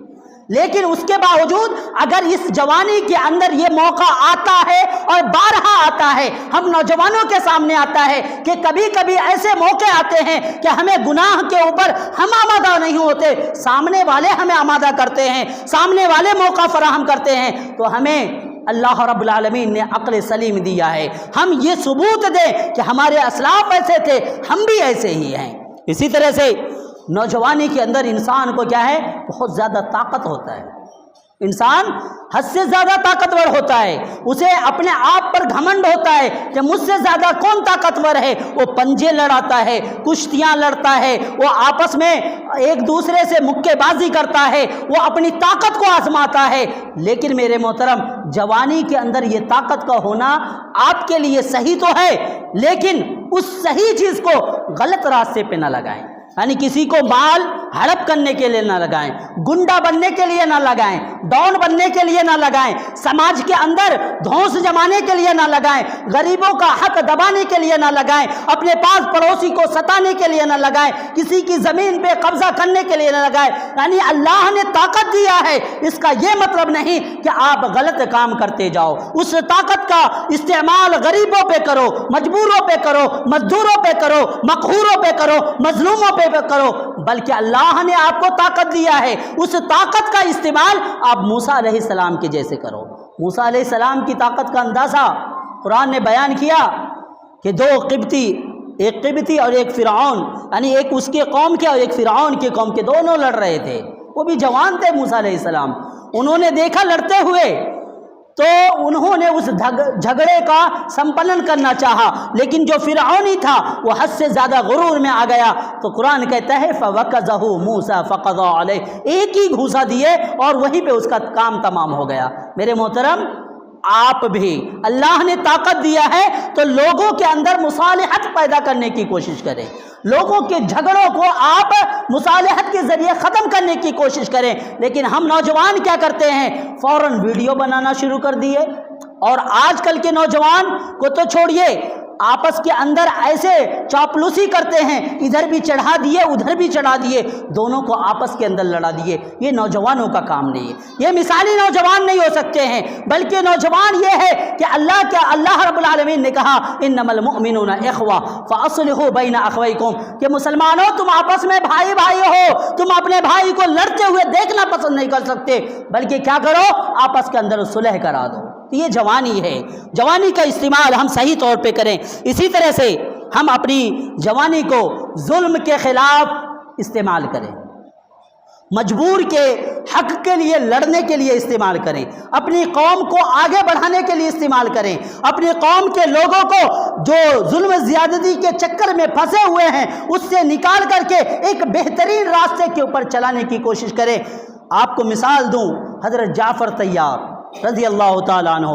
لیکن اس کے باوجود اگر اس جوانی کے اندر یہ موقع آتا ہے اور بارہا آتا ہے، ہم نوجوانوں کے سامنے آتا ہے کہ کبھی کبھی ایسے موقع آتے ہیں کہ ہمیں گناہ کے اوپر ہم آمادہ نہیں ہوتے، سامنے والے ہمیں آمادہ کرتے ہیں، سامنے والے موقع فراہم کرتے ہیں، تو ہمیں اللہ رب العالمین نے عقل سلیم دیا ہے، ہم یہ ثبوت دیں کہ ہمارے اسلاف ایسے تھے، ہم بھی ایسے ہی ہیں۔ اسی طرح سے نوجوانی کے اندر انسان کو کیا ہے، بہت زیادہ طاقت ہوتا ہے، انسان حد سے زیادہ طاقتور ہوتا ہے، اسے اپنے آپ پر گھمنڈ ہوتا ہے کہ مجھ سے زیادہ کون طاقتور ہے، وہ پنجے لڑاتا ہے، کشتیاں لڑتا ہے، وہ آپس میں ایک دوسرے سے مکے بازی کرتا ہے، وہ اپنی طاقت کو آزماتا ہے۔ لیکن میرے محترم، جوانی کے اندر یہ طاقت کا ہونا آپ کے لیے صحیح تو ہے، لیکن اس صحیح چیز کو غلط راستے پہ نہ لگائیں، یعنی کسی کو مال ہڑپ کرنے کے لیے نہ لگائیں، گنڈا بننے کے لیے نہ لگائیں، ڈان بننے کے لیے نہ لگائیں، سماج کے اندر دھونس جمانے کے لیے نہ لگائیں، غریبوں کا حق دبانے کے لیے نہ لگائیں، اپنے پاس پڑوسی کو ستانے کے لیے نہ لگائیں، کسی کی زمین پہ قبضہ کرنے کے لیے نہ لگائیں۔ یعنی اللہ نے طاقت دیا ہے، اس کا یہ مطلب نہیں کہ آپ غلط کام کرتے جاؤ، اس طاقت کا استعمال غریبوں پہ کرو، مجبوروں پہ کرو، مزدوروں پہ کرو، مقہوروں پہ کرو، مظلوموں پہ کرو، بلکہ اللہ نے آپ کو طاقت دیا ہے، اس طاقت کا استعمال آپ موسیٰ علیہ السلام کے جیسے کرو۔ موسیٰ علیہ السلام کی طاقت کا اندازہ قرآن نے بیان کیا کہ دو قبطی، ایک قبطی اور ایک فرعون، یعنی ایک اس کے قوم کے اور ایک فرعون کے قوم کے، دونوں لڑ رہے تھے، وہ بھی جوان تھے موسیٰ علیہ السلام، انہوں نے دیکھا لڑتے ہوئے تو انہوں نے اس جھگڑے کا سمپنن کرنا چاہا، لیکن جو فرعونی تھا وہ حد سے زیادہ غرور میں آ گیا، تو قرآن کہتا ہے فَوَكَزَهُ مُوسَى فَقَضَى عَلَيْهِ، ایک ہی گھوسا دیے اور وہیں پہ اس کا کام تمام ہو گیا۔ میرے محترم، آپ بھی اللہ نے طاقت دیا ہے تو لوگوں کے اندر مصالحت پیدا کرنے کی کوشش کریں، لوگوں کے جھگڑوں کو آپ مصالحت کے ذریعے ختم کرنے کی کوشش کریں۔ لیکن ہم نوجوان کیا کرتے ہیں؟ فوراً ویڈیو بنانا شروع کر دیے، اور آج کل کے نوجوان کو تو چھوڑیے، آپس کے اندر ایسے چاپلوسی کرتے ہیں، ادھر بھی چڑھا دیے ادھر بھی چڑھا دیے، دونوں کو آپس کے اندر لڑا دیے۔ یہ نوجوانوں کا کام نہیں ہے، یہ مثالی نوجوان نہیں ہو سکتے ہیں، بلکہ نوجوان یہ ہے کہ اللہ رب العالمین نے کہا انما المؤمنون اخوہ فاصلحوا بین اخویکم، کہ مسلمانوں تم آپس میں بھائی بھائی ہو، تم اپنے بھائی کو لڑتے ہوئے دیکھنا پسند نہیں کر سکتے، بلکہ کیا کرو؟ آپس کے اندر صلح کرا دو۔ یہ جوانی ہے، جوانی کا استعمال ہم صحیح طور پہ کریں۔ اسی طرح سے ہم اپنی جوانی کو ظلم کے خلاف استعمال کریں، مجبور کے حق کے لیے لڑنے کے لیے استعمال کریں، اپنی قوم کو آگے بڑھانے کے لیے استعمال کریں، اپنی قوم کے لوگوں کو جو ظلم زیادتی کے چکر میں پھنسے ہوئے ہیں اس سے نکال کر کے ایک بہترین راستے کے اوپر چلانے کی کوشش کریں۔ آپ کو مثال دوں، حضرت جعفر طیار رضی اللہ تعالیٰ عنہ،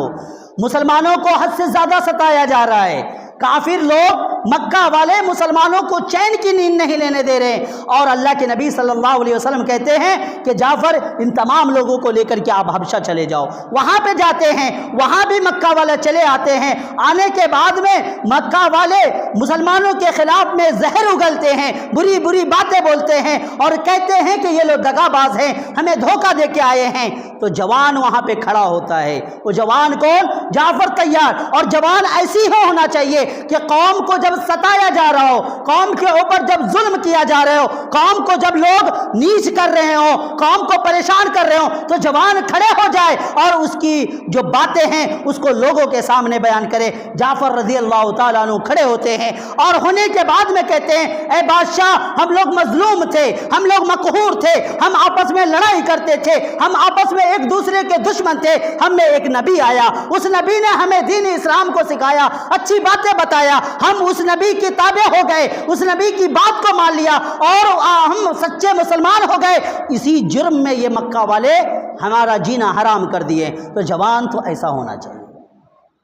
مسلمانوں کو حد سے زیادہ ستایا جا رہا ہے، کافر لوگ مکہ والے مسلمانوں کو چین کی نیند نہیں لینے دے رہے، اور اللہ کے نبی صلی اللہ علیہ وسلم کہتے ہیں کہ جعفر ان تمام لوگوں کو لے کر کے آپ حبشہ چلے جاؤ۔ وہاں پہ جاتے ہیں، وہاں بھی مکہ والے چلے آتے ہیں، آنے کے بعد میں مکہ والے مسلمانوں کے خلاف میں زہر اگلتے ہیں، بری بری باتیں بولتے ہیں اور کہتے ہیں کہ یہ لوگ دغا باز ہیں، ہمیں دھوکہ دے کے آئے ہیں۔ تو جوان وہاں پہ کھڑا ہوتا ہے، وہ جوان کون؟ جعفر طیار۔ اور جوان ایسی ہی ہونا چاہیے کہ قوم کو جب ستایا جا رہا ہو، قوم کے اوپر جب ظلم کیا جا رہا ہو، قوم کو جب لوگ نیچ کر رہے ہوں، قوم کو پریشان کر رہے ہوں، تو جوان کھڑے ہو جائے اور اس کی جو باتیں ہیں اس کو لوگوں کے سامنے بیان کرے۔ جعفر رضی اللہ تعالیٰ عنہ کھڑے ہوتے ہیں اور ہونے کے بعد میں کہتے ہیں اے بادشاہ، ہم لوگ مظلوم تھے، ہم لوگ مقہور تھے، ہم آپس میں لڑائی کرتے تھے، ہم آپس میں ایک دوسرے کے دشمن تھے، ہم میں ایک نبی آیا، اس نبی نے ہمیں دین اسلام کو سکھایا، اچھی باتیں بتایا، ہم اس نبی کی تابع ہو گئے، اس نبی کی بات کو مان لیا اور ہم سچے مسلمان ہو گئے، اسی جرم میں یہ مکہ والے ہمارا جینا حرام کر دیے۔ تو جوان تو ایسا ہونا چاہیے۔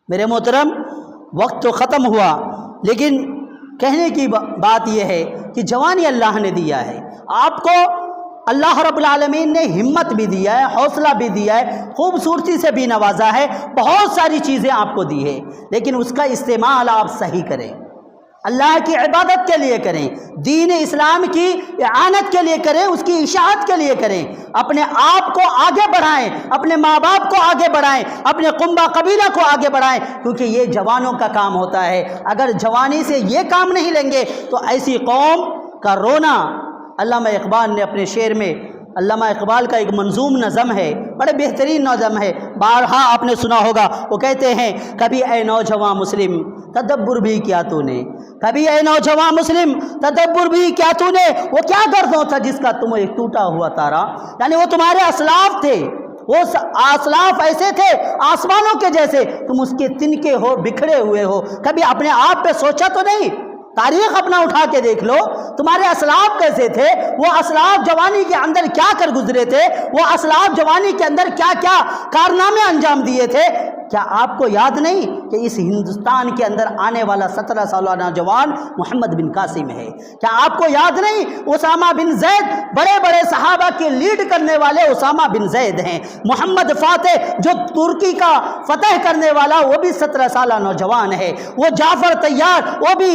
میرے محترم، وقت تو ختم ہوا، لیکن کہنے کی بات یہ ہے کہ جوانی اللہ نے دیا ہے، آپ کو اللہ رب العالمین نے ہمت بھی دیا ہے، حوصلہ بھی دیا ہے، خوبصورتی سے بھی نوازا ہے، بہت ساری چیزیں آپ کو دی ہے، لیکن اس کا استعمال آپ صحیح کریں، اللہ کی عبادت کے لیے کریں، دین اسلام کی اعانت کے لیے کریں، اس کی اشاعت کے لیے کریں، اپنے آپ کو آگے بڑھائیں، اپنے ماں باپ کو آگے بڑھائیں، اپنے قنبہ قبیلہ کو آگے بڑھائیں، کیونکہ یہ جوانوں کا کام ہوتا ہے۔ اگر جوانی سے یہ کام نہیں لیں گے تو ایسی قوم کا رونا، علامہ اقبال نے اپنے شعر میں، علامہ اقبال کا ایک منظوم نظم ہے، بڑے بہترین نظم ہے، بارہا آپ نے سنا ہوگا، وہ کہتے ہیں کبھی اے نوجوان مسلم تدبر بھی کیا تو نے، کبھی اے نوجوان مسلم تدبر بھی کیا تو نے، وہ کیا گردوں تھا جس کا تم ایک ٹوٹا ہوا تارا، یعنی وہ تمہارے اسلاف تھے، وہ اسلاف ایسے تھے آسمانوں کے جیسے، تم اس کے تنکے ہو، بکھڑے ہوئے ہو، کبھی اپنے آپ پہ سوچا تو نہیں؟ تاریخ اپنا اٹھا کے دیکھ لو، تمہارے اسلاف کیسے تھے، وہ اسلاف جوانی کے اندر کیا کر گزرے تھے، وہ اسلاف جوانی کے اندر کیا کیا کارنامے انجام دیے تھے۔ کیا آپ کو یاد نہیں کہ اس ہندوستان کے اندر آنے والا 17 سالہ نوجوان محمد بن قاسم ہے؟ کیا آپ کو یاد نہیں اسامہ بن زید، بڑے بڑے صحابہ کے لیڈ کرنے والے اسامہ بن زید ہیں، محمد فاتح جو ترکی کا فتح کرنے والا وہ بھی 17 سالہ نوجوان ہے، وہ جعفر طیار وہ بھی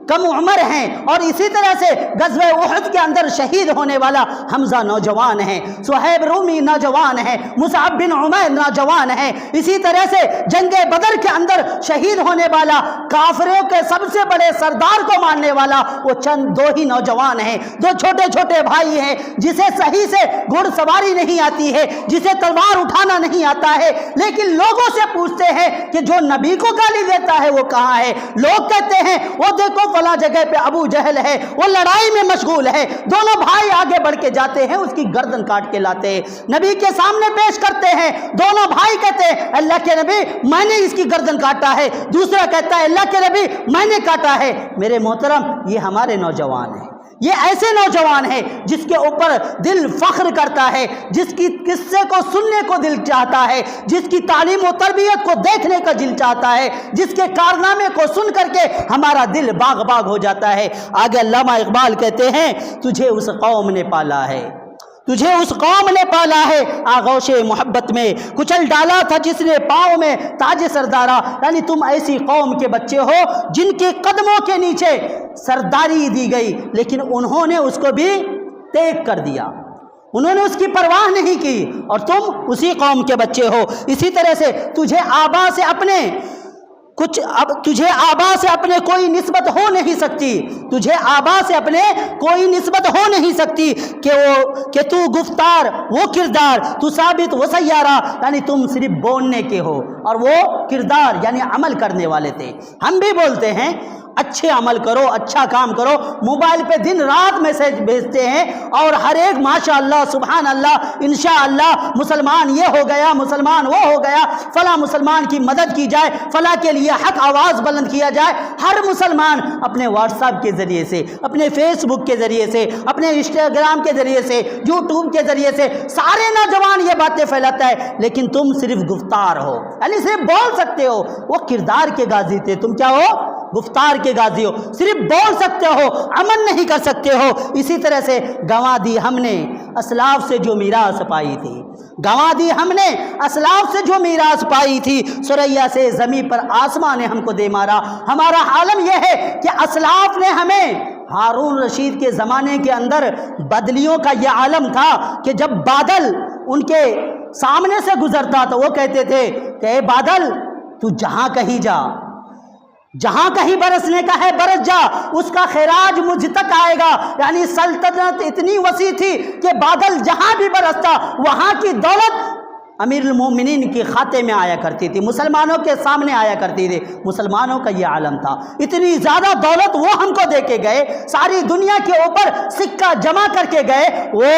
کم عمر ہیں، اور اسی طرح سے غزوہ احد کے اندر شہید ہونے والا حمزہ نوجوان ہے، صہیب رومی نوجوان ہے، مصعب بن عمیر نوجوان ہے، اسی طرح سے جنگ بدر کے اندر شہید ہونے والا کافروں کے سب سے بڑے سردار کو مارنے والا وہ چند دو ہی نوجوان ہیں، دو چھوٹے چھوٹے بھائی ہیں، جسے صحیح سے گھڑ سواری نہیں آتی ہے، جسے تلوار اٹھانا نہیں آتا ہے، لیکن لوگوں سے پوچھتے ہیں کہ جو نبی کو گالی دیتا ہے وہ کہاں ہے؟ لوگ کہتے ہیں وہ دیکھو فلاں جگہ پہ ابو جہل ہے، وہ لڑائی میں مشغول ہے، دونوں بھائی آگے بڑھ کے جاتے ہیں، اس کی گردن کاٹ کے لاتے ہیں، نبی کے سامنے پیش کرتے ہیں، دونوں بھائی کہتے ہیں اللہ کے نبی میں نے اس کی گردن کاٹا ہے، دوسرا کہتا ہے اللہ کے نبی میں نے کاٹا ہے۔ میرے محترم، یہ ہمارے نوجوان ہیں، یہ ایسے نوجوان ہیں جس کے اوپر دل فخر کرتا ہے، جس کی قصے کو سننے کو دل چاہتا ہے، جس کی تعلیم و تربیت کو دیکھنے کا دل چاہتا ہے، جس کے کارنامے کو سن کر کے ہمارا دل باغ باغ ہو جاتا ہے۔ آگے علامہ اقبال کہتے ہیں تجھے اس قوم نے پالا ہے، تجھے اس قوم نے پالا ہے، آغوش محبت میں کچل ڈالا تھا جس نے پاؤں میں تاج سردارا۔ یعنی تم ایسی قوم کے بچے ہو جن کے قدموں کے نیچے سرداری دی گئی، لیکن انہوں نے اس کو بھی تیگ کر دیا، انہوں نے اس کی پرواہ نہیں کی، اور تم اسی قوم کے بچے ہو۔ اسی طرح سے تجھے آبا سے اپنے کوئی نسبت ہو نہیں سکتی، تجھے آبا سے اپنے کوئی نسبت ہو نہیں سکتی کہ تو گفتار وہ کردار، تو ثابت وہ سیارہ۔ یعنی تم صرف بولنے کے ہو اور وہ کردار یعنی عمل کرنے والے تھے۔ ہم بھی بولتے ہیں اچھے عمل کرو، اچھا کام کرو، موبائل پہ دن رات میسج بھیجتے ہیں، اور ہر ایک ماشاءاللہ سبحان اللہ انشاءاللہ مسلمان یہ ہو گیا، مسلمان وہ ہو گیا، فلاں مسلمان کی مدد کی جائے، فلاں کے لیے حق آواز بلند کیا جائے۔ ہر مسلمان اپنے واٹس ایپ کے ذریعے سے، اپنے فیس بک کے ذریعے سے، اپنے انسٹاگرام کے ذریعے سے، یوٹیوب کے ذریعے سے سارے نوجوان یہ باتیں پھیلاتا ہے، لیکن تم صرف گفتار ہو، یعنی صرف بول سکتے ہو۔ وہ کردار کے غازی تھے، تم کیا ہو؟ گفتار کے غازی ہو، صرف بول سکتے ہو، عمل نہیں کر سکتے ہو۔ اسی طرح سے گنوا دی ہم نے اسلاف سے جو میراث پائی تھی، گنوا دی ہم نے اسلاف سے جو میراث پائی تھی، سریا سے زمین پر آسمان نے ہم کو دے مارا۔ ہمارا عالم یہ ہے کہ اسلاف نے ہمیں، ہارون رشید کے زمانے کے اندر بدلیوں کا یہ عالم تھا کہ جب بادل ان کے سامنے سے گزرتا تو وہ کہتے تھے کہ اے بادل تو جہاں کہیں جا، جہاں کہیں برسنے کا ہے برس جا، اس کا خراج مجھ تک آئے گا۔ یعنی سلطنت اتنی وسیع تھی کہ بادل جہاں بھی برستا وہاں کی دولت امیر المومنین کے کھاتے میں آیا کرتی تھی، مسلمانوں کے سامنے آیا کرتی تھی۔ مسلمانوں کا یہ عالم تھا، اتنی زیادہ دولت وہ ہم کو دے کے گئے، ساری دنیا کے اوپر سکہ جمع کر کے گئے۔ وہ